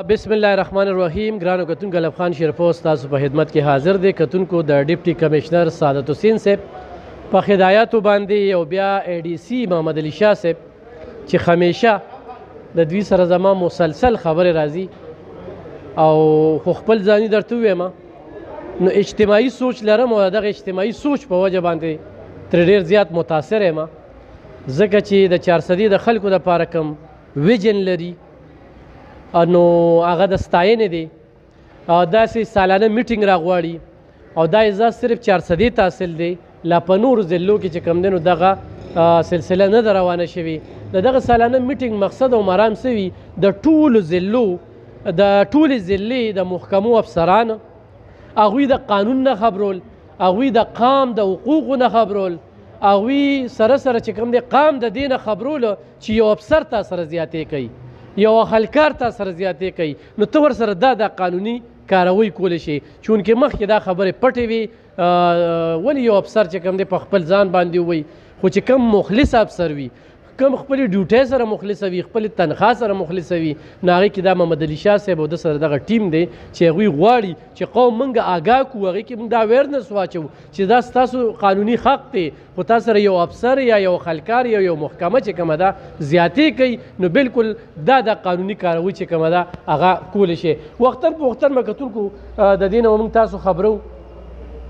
بسم الله الرحمن الرحیم. ګرانو کتونکو غلب خان شیرپوس تاسو په خدمت کې حاضر دی. کتونکو د ډیپټي کمشنر سعادت حسین صاحب په هدایاتو باندې او بیا ای ډي سی محمد علي شاه صاحب چې همیشه د دوی سره زما مسلسل خبرې راځي او خو خپل ځاني درته ووایم نو اجتماعي سوچ لرم او دغه اجتماعي سوچ په وجه باندې تر ډېر زیات متاثر یم ځکه چې د 400 د خلکو دپاره کوم ویژن لري نو هغه د ستاینې دی او داسې سالانه میټینګ راغواړي او دا اجازه صرف 400 تحصیل دی لا په نورو ضلعو کې چې کوم دی نو دغه سلسله نه ده روانه شوې. د دغه سالانه میټینګ مقصد او مرام څه وي؟ د ټولو ضلعو د ټولې ضلعې د محکمو افسران هغوی د قانون نه خبرول، هغوی د قام د حقوقو نه خبرول، هغوی سره سره چې کوم دی قام د دې نه خبرولو چې یو افسر تا سره زیاتې کوي، یو خلکار تا سره زیاتې کوي، نو ته ورسره دا قانوني کاروی کولی شي. چونکې مخکې دا خبرې پټې وي ولې یو افسر چې کوم دی په خپل ځان باندې ووایي، خو چې کوم مخلص افسر وي، کوم خپلې ډیوټۍ سره مخلص وي، خپلې تنخوا سره مخلص وي، نو هغې کې دا محمد علي شاه صاحب او د سره دغه ټیم دی چې هغوی غواړي چې قوم موږ آګاه کړو، هغې کې موږ دا اویرنس واچوو چې دا ستاسو قانوني حق دی، خو تا سره یو افسر یا یو خلکار یا یو محکمه چې کومه ده زیاتې کوي، نو بالکل دا د قانوني کاروي چې کومه ده هغه کولی شي. وختاً په وختاً به کتونکو د دې نه موږ تاسو خبرو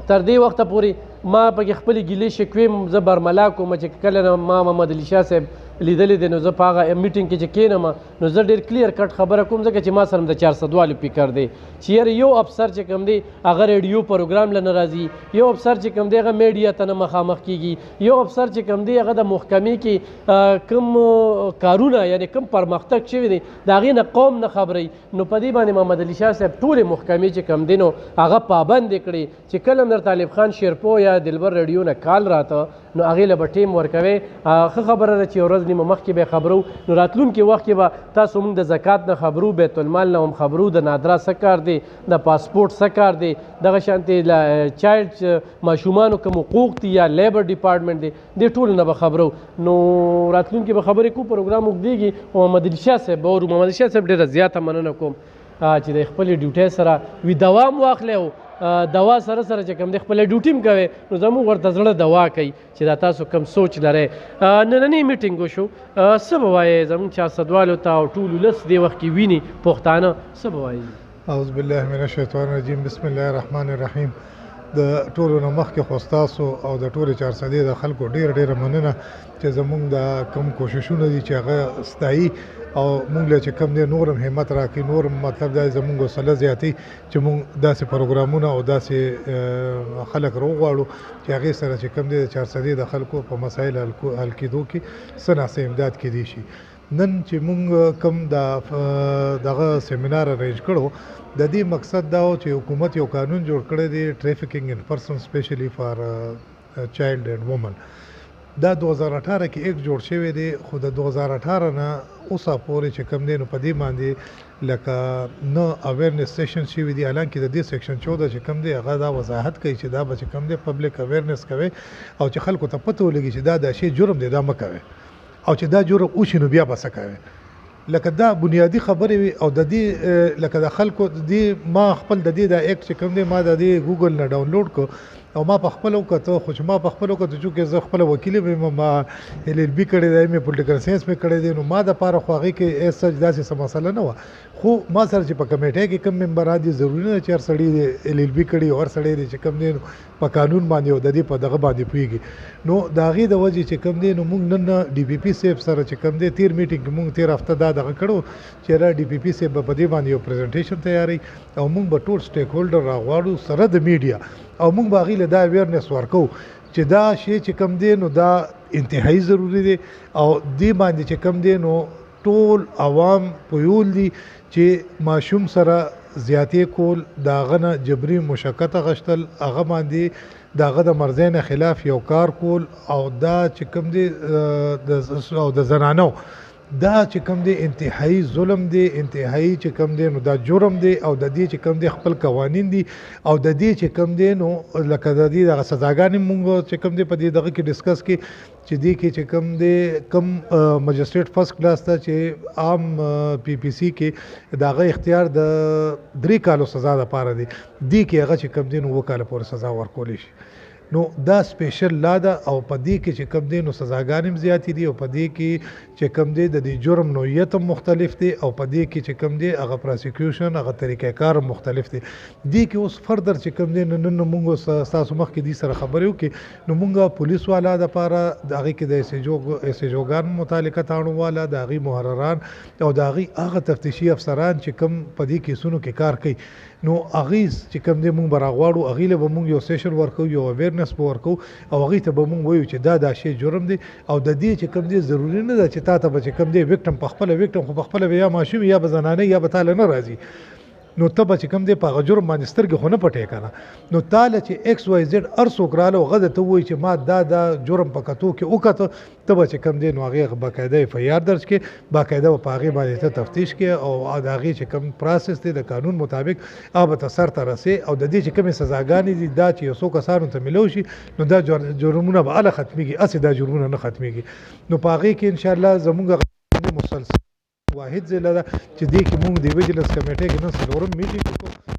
تر دې وخته پورې ما پکې خپلې ګیلې شکوې زه برملا کوم چې کله نه ما محمد علي شاه صاحب لیدلی دی نو زه په هغه میټینګ کې چې کینم نو زه ډېر کلیر کټ خبره کوم ځکه چې ما سره د 400 والو فکر دی چې یاره یو افسر چې کوم دی هغه ریډیو پروګرام له نه راځي، یو افسر چې کوم دی هغه میډیا ته نه مخامخ کیږي، یو افسر چې کوم دی هغه د محکمې کې کوم کارونه یعنی کوم پرمختګ شوی دی د هغې نه قوم نه خبروي. نو په دې باندې محمد علي شاه صاحب ټولې محکمې چې کوم دی نو هغه پابند کړي چې کله هم در طالب خان شیرپو یا دلبر ریډیو نه کال راته نو هغې له به ټیم ورکوي. ښه خبره ده چې یو ورځ نیمه مخکې به خبرو، نو راتلونکي وخت کې به تاسو موږ د زکات نه خبرو، بیت المال نه هم خبرو، د نادرا څه کار دی، د پاسپورټ څه کار دی، دغه شانتې چایلډ ماشومانو کوم حقوق دي یا لیبر ډپارټمنټ دی، دې ټولو نه به خبرو. نو راتلونکي به خبرې کوو، پروګرام اوږدېږي او محمد علي شاه صاحب او محمد علي شاه صاحب ډېره زیاته مننه کوم چې د خپلې ډیوټۍ سره وي دوام واخلی او دوا سره سره چې کوم دی خپله ډیوټي هم کوئ نو زموږ ورته زړه دوا کوي چې دا تاسو کوم سوچ لرئ. نننی میټینګ وشو، څه به وایې زموږ 400 والو ته او ټول ولس دې وخت کې ویني پښتانه، څه به وایي؟ اعوذ بالله من الشیطان الرجیم. بسم الله الرحمن الرحیم. د ټولو نه مخکې خو ستاسو او د ټولې 400 د خلکو ډېره مننه چې زموږ د کوم کوششونه دي چې هغه ستایي او موږ له چې کوم دی نور هم همت راکړي، نور مطلب دا زموږ حوصله زیاتوي چې موږ داسې پروګرامونه او داسې خلک راوغواړو چې هغې سره چې کوم دی د 400 د خلکو په مسایل حل کېدو کې څه ناڅه امداد کېدی شي. نن چې موږ کوم دغه سیمینار ارینج کړو د دې مقصد دا و چې حکومت یو قانون جوړ کړی دی ټریفیکنګ ان پرسن سپیشلی فار چایلډ اینډ وومن. دا 2018 کې ایک جوړ شوی دی، خو د 2018 نه اوسه پورې چې کوم دی نو په دې باندې لکه نه اویرنس سیشن شوي دي، حالانکې د دې سیکشن 14 چې کوم دی هغه دا وضاحت کوي چې دا به چې کوم دی پبلک اویرنس کوي او چې خلکو ته پته ولګي چې دا شی جرم دی، دا مه کوئ، او چې دا جرم وشي نو بیا به څه کوئ. لکه دا بنیادی خبرې وي او د دې لکه د خلکو د ما خپل د دې دا ایکټ چې کوم دی ما د دې ګوګل نه ډاونلوډ کو او ما په خپل وکړه، خو چې ما په خپل وکړه چې زه خپل وکیل یم، ما LLB کړی دی، مې پولیټیکل ساینس مې کړی دی، نو ما دپاره خو هغې کې سچ داسې څه مسله نه وه. خو ما سره چې په کمیټۍ کې کوم ممبران دي ضروري نه چې هر سړی دی LLB کړي او هر سړی دی چې کوم دی نو په قانون باندې او د دې په دغه باندې پوهېږي. نو د هغې د وجې چې کوم دی نو موږ نن DPP صاحب سره چې کوم دی تیر میټینګ کې موږ تیر هفته دا دغه کړو چې را DPP صاحب به په دې باندې یو پریزنټیشن تیاروي او موږ به ټول سټیک هولډر راغواړو سره د میډیا او موږ به هغې له دا اویرنس ورکوو چې دا شی چې کوم دی نو دا انتهایی ضروري دی او دې باندې چې کوم دی نو ټول عوام پویول دي چې ماشوم سره زیاتې کول، د هغه نه جبري مشقت اخیستل، هغه باندې د هغه د مرضۍ نه خلاف یو کار کول او دا چې کوم دی او د زنانو دا چې کوم دی انتهایی ظلم دی، انتهایی چې کوم دی نو دا جرم دی، او د دې چې کوم دی خپل قوانین دي، او د دې چې کوم دی نو لکه د دې دغه سزاګانې مونږ چې کوم دی په دې دغه کې ډسکس کې چې دې کې چې کوم دی کم مجسټریټ فرست کلاس ته چې عام پی پی سی کې د هغه اختیار د 3 کالو سزا دپاره دی، دې کې هغه چې کوم دی نو 2 کاله پورې سزا ورکولی شي. نو دا سپیشل لا ده، او په دې کې چې کوم دی نو سزاګانې هم زیاتې دي، او په دې کې چې کوم دی د دې جرم نوعیت هم مختلف دی، او په دې کې چې کوم دی هغه پراسیکیوشن هغه طریقې کار هم مختلف دی. دې کې اوس فردر چې کوم دی نن موږ ستاسو مخکې دې سره خبرې وکړې، نو موږ پولیس والا دپاره د هغې کې د ایس ایچ اوګان متعلقه تاڼو والا، د هغې محرران او د هغې هغه تفتیشي افسران چې کوم په دې کیسونو کې کار کوي، نو هغې چې کوم دی موږ به راغواړو، هغې له به موږ یو سیشن ورکوو، یو اویرنس به ورکوو، او هغې ته به موږ وایو چې دا شی جرم دی، او د دې چې کوم دی ضروري نه ده چې تا ته به چې کوم دی ویکټم په خپله ویکټم خو په خپله به یا ماشوم یا به زنانه یا به تاله نه راځي، نو ته به چې کوم دی په هغه جرم باندې سترګې خو نه پټې که نه، نو تاله چې ایکس واي زیډ هر څوک راله هغه درته ووایي چې ما دا جرم په کتو کې وکته، ته به چې کوم دی نو هغې باقاعده اف آی آر درج کړې، باقاعده به په هغې باندې ته تفتیش کړې، او د هغې چې کوم پروسس دی د قانون مطابق هغه به ته سر ته رسې، او د دې چې کومې سزاګانې دي دا چې یو څو کسانو ته میلو شي، نو دا جرمونه به هله ختمېږي، هسې دا جرمونه نه ختمېږي. نو په هغې کې انشاءالله زموږ مسلسل واحد ځای ده چې دې کې موږ د ویجلنس کمیټې کې نن 4 میټینګ وکړو،